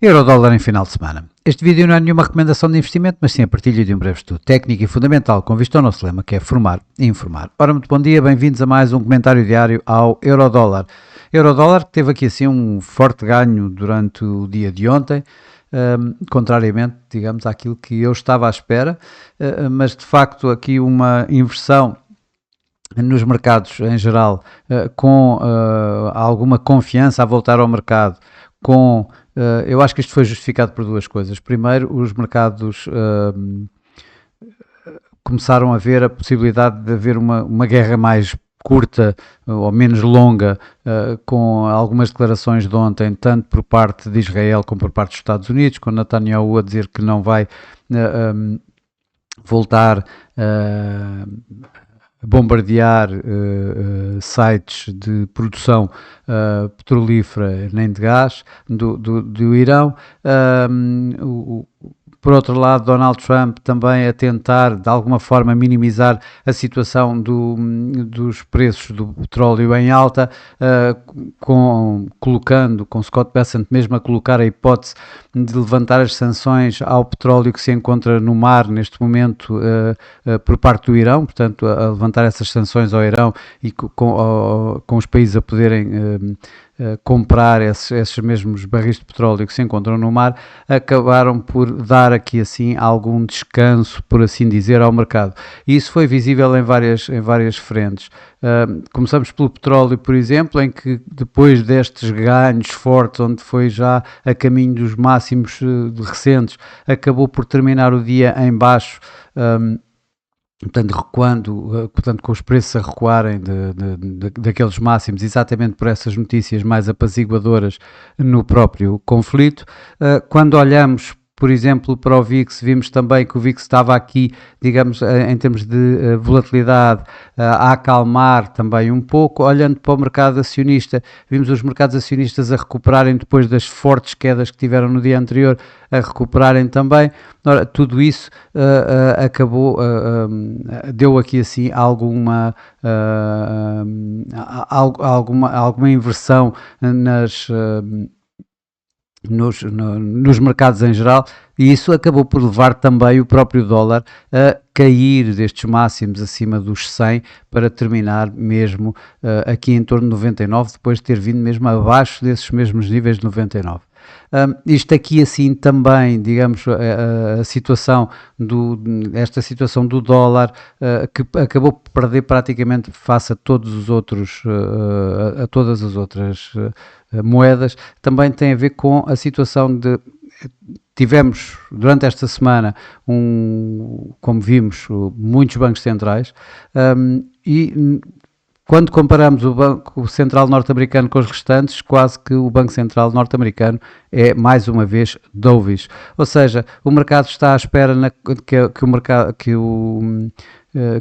Eurodólar em final de semana. Este vídeo não é nenhuma recomendação de investimento, mas sim a partilha de um breve estudo técnico e fundamental com vista ao nosso lema, que é formar e informar. Ora, muito bom dia, bem-vindos a mais um comentário diário ao Eurodólar. Eurodólar que teve aqui assim um forte ganho durante o dia de ontem, contrariamente, digamos, àquilo que eu estava à espera, mas de facto aqui uma inversão nos mercados em geral, com alguma confiança a voltar ao mercado, eu acho que isto foi justificado por duas coisas. Primeiro, os mercados começaram a ver a possibilidade de haver uma guerra mais curta ou menos longa, com algumas declarações de ontem, tanto por parte de Israel como por parte dos Estados Unidos, com Netanyahu a dizer que não vai voltar a bombardear sites de produção petrolífera nem de gás do Irão. Por outro lado, Donald Trump também a tentar, de alguma forma, minimizar a situação dos preços do petróleo em alta, colocando, com Scott Bessent mesmo a colocar a hipótese de levantar as sanções ao petróleo que se encontra no mar neste momento por parte do Irão, portanto, a levantar essas sanções ao Irão e com os países a poderem comprar esses mesmos barris de petróleo que se encontram no mar, acabaram por dar aqui assim algum descanso, por assim dizer, ao mercado. E isso foi visível em várias frentes. Começamos pelo petróleo, por exemplo, em que depois destes ganhos fortes, onde foi já a caminho dos máximos recentes, acabou por terminar o dia em baixo, portanto, recuando, com os preços a recuarem daqueles máximos, exatamente por essas notícias mais apaziguadoras no próprio conflito. Quando olhamos, por exemplo, para o VIX, vimos também que o VIX estava aqui, digamos, em termos de volatilidade, a acalmar também um pouco. Olhando para o mercado acionista, vimos os mercados acionistas a recuperarem depois das fortes quedas que tiveram no dia anterior, a recuperarem também. Ora, tudo isso acabou, deu aqui assim alguma inversão nos mercados em geral, e isso acabou por levar também o próprio dólar a cair destes máximos acima dos 100 para terminar mesmo aqui em torno de 99, depois de ter vindo mesmo abaixo desses mesmos níveis de 99. Isto aqui assim também, digamos, esta situação do dólar, que acabou por perder praticamente face a todos os outros, a todas as outras moedas, também tem a ver com a situação de... Tivemos durante esta semana, como vimos, muitos bancos centrais, e quando comparamos o Banco Central norte-americano com os restantes, quase que o Banco Central norte-americano é, mais uma vez, dovish. Ou seja, o mercado está à espera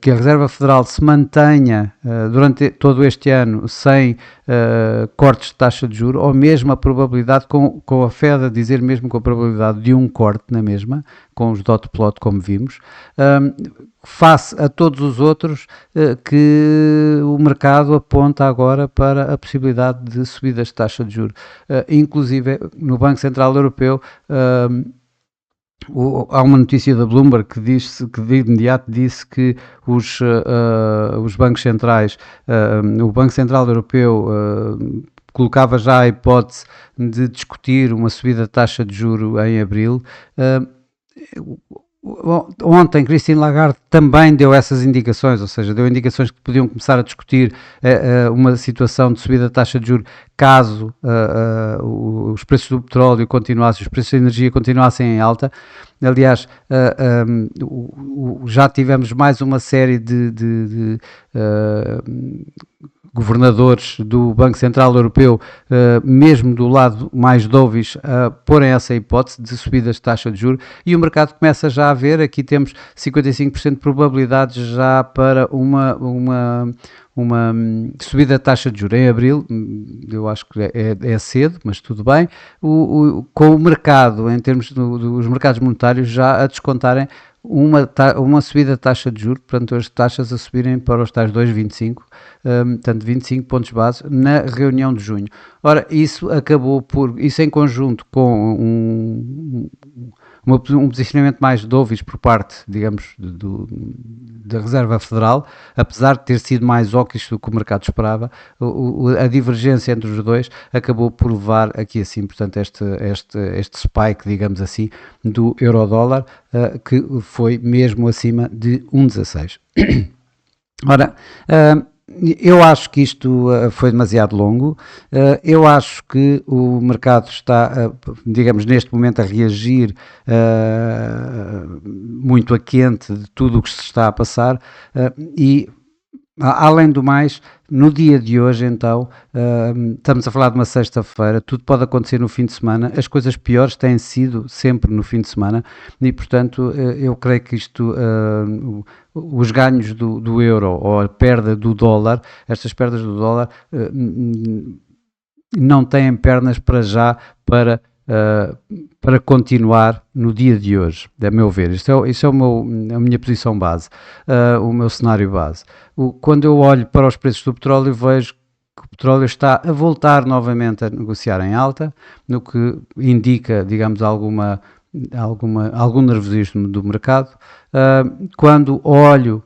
que a Reserva Federal se mantenha durante todo este ano sem cortes de taxa de juros, ou mesmo a probabilidade, com a Fed a dizer mesmo com a probabilidade de um corte na mesma, com os dot plot como vimos, face a todos os outros que o mercado aponta agora para a possibilidade de subidas de taxa de juros. Inclusive no Banco Central Europeu, há uma notícia da Bloomberg que de imediato disse que os bancos centrais, o Banco Central Europeu colocava já a hipótese de discutir uma subida de taxa de juro em abril. Ontem Christine Lagarde também deu essas indicações, ou seja, deu indicações que podiam começar a discutir uma situação de subida de taxa de juros caso os preços do petróleo continuassem, os preços da energia continuassem em alta. Aliás, já tivemos mais uma série de governadores do Banco Central Europeu, mesmo do lado mais dovish, porem essa hipótese de subidas de taxa de juros, e o mercado começa já a ver, aqui temos 55% de probabilidades já para uma subida de taxa de juros em abril. Eu acho que é cedo, mas tudo bem, com o mercado, em termos dos mercados monetários, já a descontarem uma subida da taxa de juros, portanto as taxas a subirem para os tais 2,25, portanto 25 pontos base na reunião de junho. Ora, isso em conjunto com um posicionamento mais dovish por parte, digamos, da Reserva Federal, apesar de ter sido mais hawkish do que o mercado esperava, a divergência entre os dois acabou por levar aqui assim, portanto, este spike, digamos assim, do euro-dólar, que foi mesmo acima de 1,16. Ora, eu acho que isto foi demasiado longo. Eu acho que o mercado está, digamos, neste momento a reagir muito a quente de tudo o que se está a passar e, além do mais, no dia de hoje, então, estamos a falar de uma sexta-feira, tudo pode acontecer no fim de semana, as coisas piores têm sido sempre no fim de semana e, portanto, eu creio que isto, os ganhos do euro ou a perda do dólar, estas perdas do dólar não têm pernas para já para continuar no dia de hoje, a meu ver. Isso é a minha posição base, o meu cenário base. Quando eu olho para os preços do petróleo, vejo que o petróleo está a voltar novamente a negociar em alta, no que indica, digamos, algum nervosismo do mercado. Quando olho,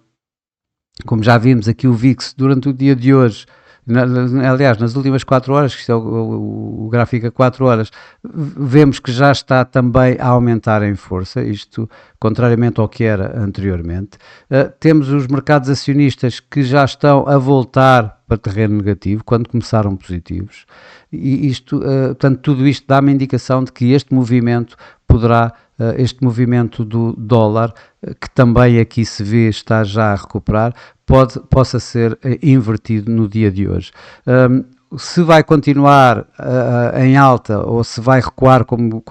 como já vimos aqui o VIX durante o dia de hoje, aliás, nas últimas 4 horas, que isto é o gráfico a 4 horas, vemos que já está também a aumentar em força, isto contrariamente ao que era anteriormente. Temos os mercados acionistas que já estão a voltar para terreno negativo, quando começaram positivos, e isto, portanto, tudo isto dá-me indicação de que este movimento do dólar, que também aqui se vê está já a recuperar, possa ser invertido no dia de hoje. Se vai continuar em alta ou se vai recuar como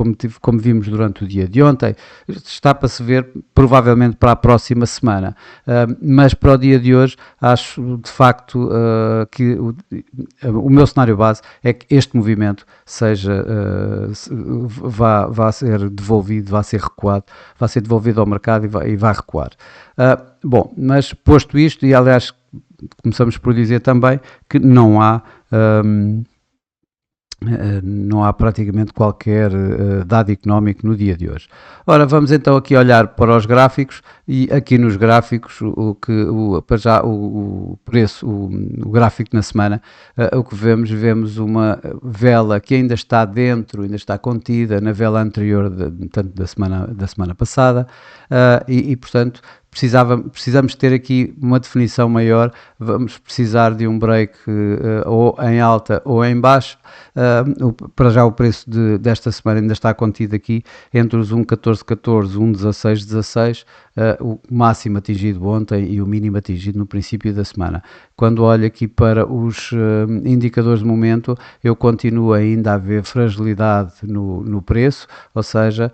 vimos durante o dia de ontem, está para se ver provavelmente para a próxima semana. Mas para o dia de hoje, acho de facto que o meu cenário base é que este movimento vá ser devolvido, vá ser recuado, vá ser devolvido ao mercado e vá recuar. Bom, mas posto isto, e aliás começamos por dizer também que não há praticamente qualquer dado económico no dia de hoje. Ora, vamos então aqui olhar para os gráficos e aqui nos gráficos, o preço, o gráfico na semana, o que vemos uma vela que ainda está dentro, ainda está contida na vela anterior, tanto da semana passada, e portanto, precisamos ter aqui uma definição maior, vamos precisar de um break ou em alta ou em baixo. Para já o preço desta semana ainda está contido aqui entre os 1,1414 e 1,1616, o máximo atingido ontem e o mínimo atingido no princípio da semana. Quando olho aqui para os indicadores de momento, eu continuo ainda a ver fragilidade no preço, ou seja,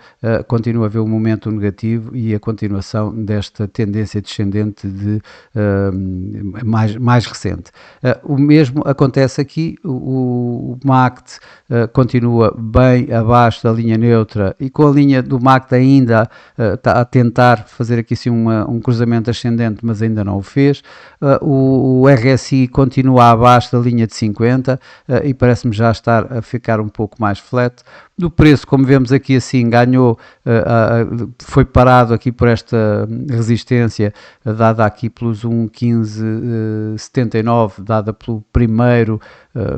continuo a ver um momento negativo e a continuação desta tendência descendente mais recente. O mesmo acontece aqui, o MACD continua bem abaixo da linha neutra e com a linha do MACD ainda está a tentar fazer aqui sim um cruzamento ascendente, mas ainda não o fez. O RSI continua abaixo da linha de 50 e parece-me já estar a ficar um pouco mais flat. Do preço, como vemos aqui assim, foi parado aqui por esta resistência dada aqui pelos 1,1579, dada pelo primeiro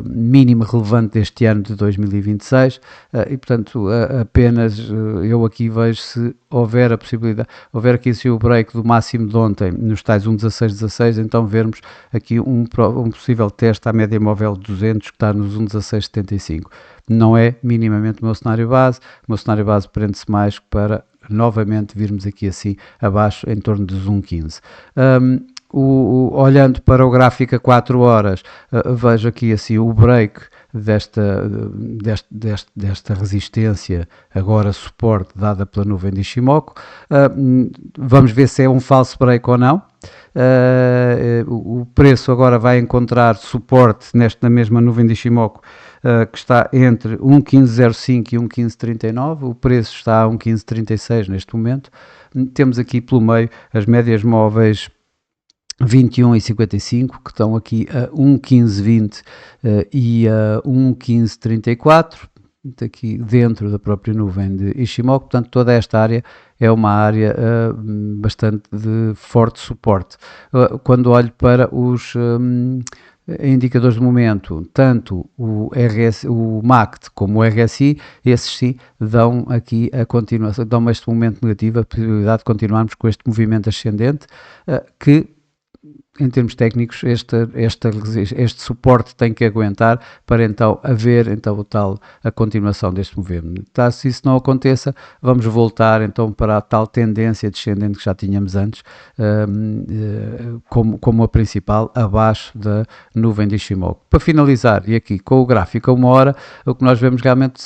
mínimo relevante deste ano de 2026 e portanto apenas eu aqui vejo se houver a possibilidade, houver aqui se o break do máximo de ontem nos tais 1,1616, então vermos aqui um possível teste à média móvel de 200 que está nos 1,1675. Não é minimamente o meu cenário base. O meu cenário base prende-se mais para novamente virmos aqui assim abaixo em torno dos 1,15. Olhando para o gráfico a 4 horas, vejo aqui assim o break desta resistência, agora suporte, dada pela nuvem de Ishimoku. Vamos ver se é um falso break ou não. O preço agora vai encontrar suporte na mesma nuvem de Ishimoku, que está entre 1.1505 e 1.1539, o preço está a 1.1536 neste momento. Temos aqui pelo meio as médias móveis 21 e 55, que estão aqui a 1.1520 e a 1.1534, aqui dentro da própria nuvem de Ishimoku. Portanto, toda esta área é uma área bastante de forte suporte. Quando olho para os indicadores de momento, tanto o MACD como o RSI, esses sim dão aqui a continuação, dão este momento negativo, a possibilidade de continuarmos com este movimento ascendente, que em termos técnicos este suporte tem que aguentar para então haver a continuação deste movimento. Se isso não aconteça, vamos voltar então para a tal tendência descendente que já tínhamos antes, como a principal, abaixo da nuvem de Ishimoku. Para finalizar, e aqui com o gráfico a 1 hora, o que nós vemos realmente,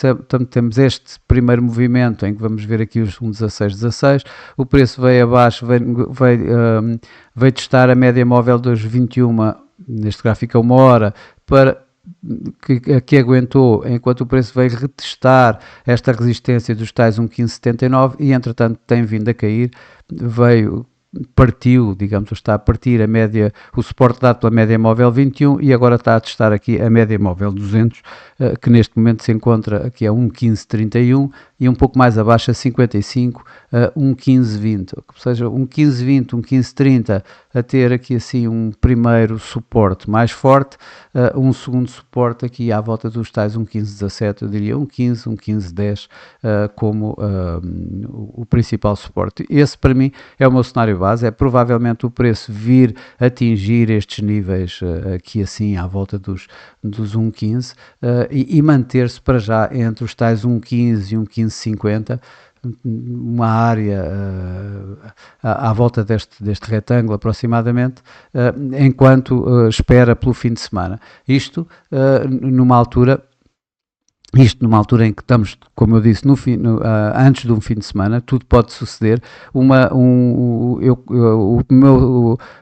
temos este primeiro movimento em que vamos ver aqui os 1.1616, o preço veio abaixo, veio testar a média móvel dos 21, neste gráfico a 1 hora, que aguentou, enquanto o preço veio retestar esta resistência dos tais 1.1579 e entretanto tem vindo a cair, partiu, digamos, está a partir a média, o suporte dado pela média móvel 21 e agora está a testar aqui a média móvel 200, que neste momento se encontra aqui a 1.1531 e um pouco mais abaixo a 55, a 1.1520, ou seja, 1.1520, 1.1530 a ter aqui assim um primeiro suporte mais forte, um segundo suporte aqui à volta dos tais 1.1517, eu diria 1.15, 1.1510 como o principal suporte. Esse para mim é o meu cenário base, é provavelmente o preço vir atingir estes níveis aqui assim à volta dos 1.15 e manter-se para já entre os tais 1.15 e 1.1550, uma área à volta deste retângulo aproximadamente, enquanto espera pelo fim de semana. Isto numa altura em que estamos, como eu disse, antes de um fim de semana, tudo pode suceder.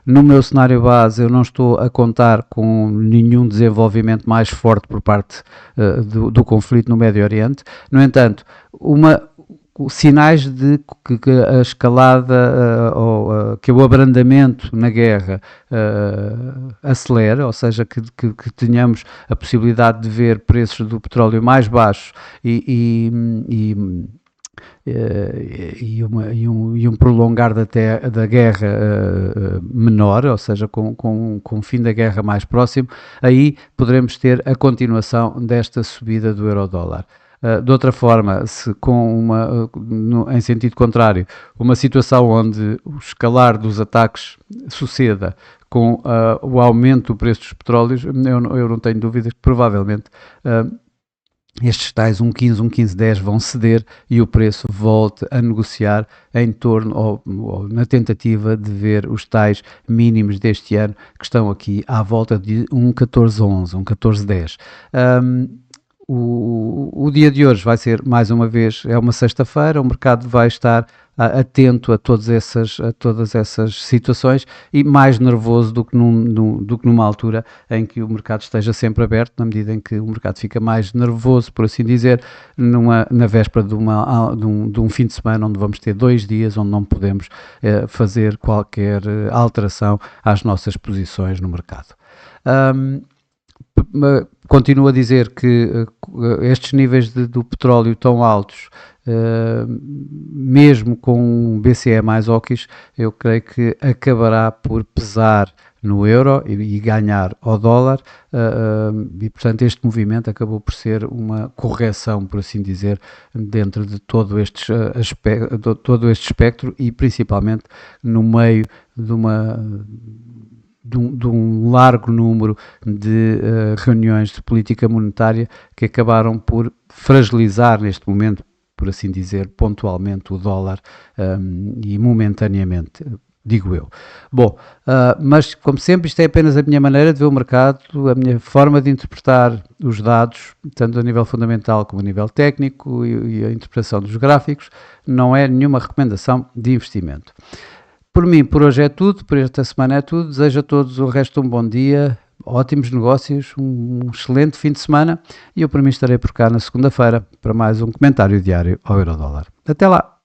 No meu cenário base, eu não estou a contar com nenhum desenvolvimento mais forte por parte do conflito no Médio Oriente. No entanto, sinais de que a escalada ou que o abrandamento na guerra acelera, ou seja, que tenhamos a possibilidade de ver preços do petróleo mais baixos e um prolongar da guerra menor, ou seja, com o fim da guerra mais próximo, aí poderemos ter a continuação desta subida do euro-dólar. De outra forma, se em sentido contrário, uma situação onde o escalar dos ataques suceda com o aumento do preço dos petróleos, eu não tenho dúvidas que provavelmente estes tais 1.15, 1.1510 vão ceder e o preço volte a negociar em torno ou na tentativa de ver os tais mínimos deste ano que estão aqui à volta de 1.1411, 1.1410. O dia de hoje vai ser, mais uma vez, é uma sexta-feira, o mercado vai estar atento a todas essas situações e mais nervoso do que numa altura em que o mercado esteja sempre aberto, na medida em que o mercado fica mais nervoso, por assim dizer, na véspera de um fim de semana onde vamos ter 2 dias onde não podemos fazer qualquer alteração às nossas posições no mercado. Continuo a dizer que estes níveis do petróleo tão altos, mesmo com um BCE mais hawkish, eu creio que acabará por pesar no euro e ganhar ao dólar, e portanto este movimento acabou por ser uma correção, por assim dizer, dentro de todo este espectro e principalmente no meio de um largo número de reuniões de política monetária que acabaram por fragilizar neste momento, por assim dizer, pontualmente o dólar e momentaneamente. digo eu. Bom, mas como sempre isto é apenas a minha maneira de ver o mercado, a minha forma de interpretar os dados, tanto a nível fundamental como a nível técnico e a interpretação dos gráficos, não é nenhuma recomendação de investimento. Por mim, por hoje é tudo, por esta semana é tudo. Desejo a todos o resto de um bom dia, ótimos negócios, um excelente fim de semana e eu por mim estarei por cá na segunda-feira para mais um comentário diário ao Eurodólar. Até lá!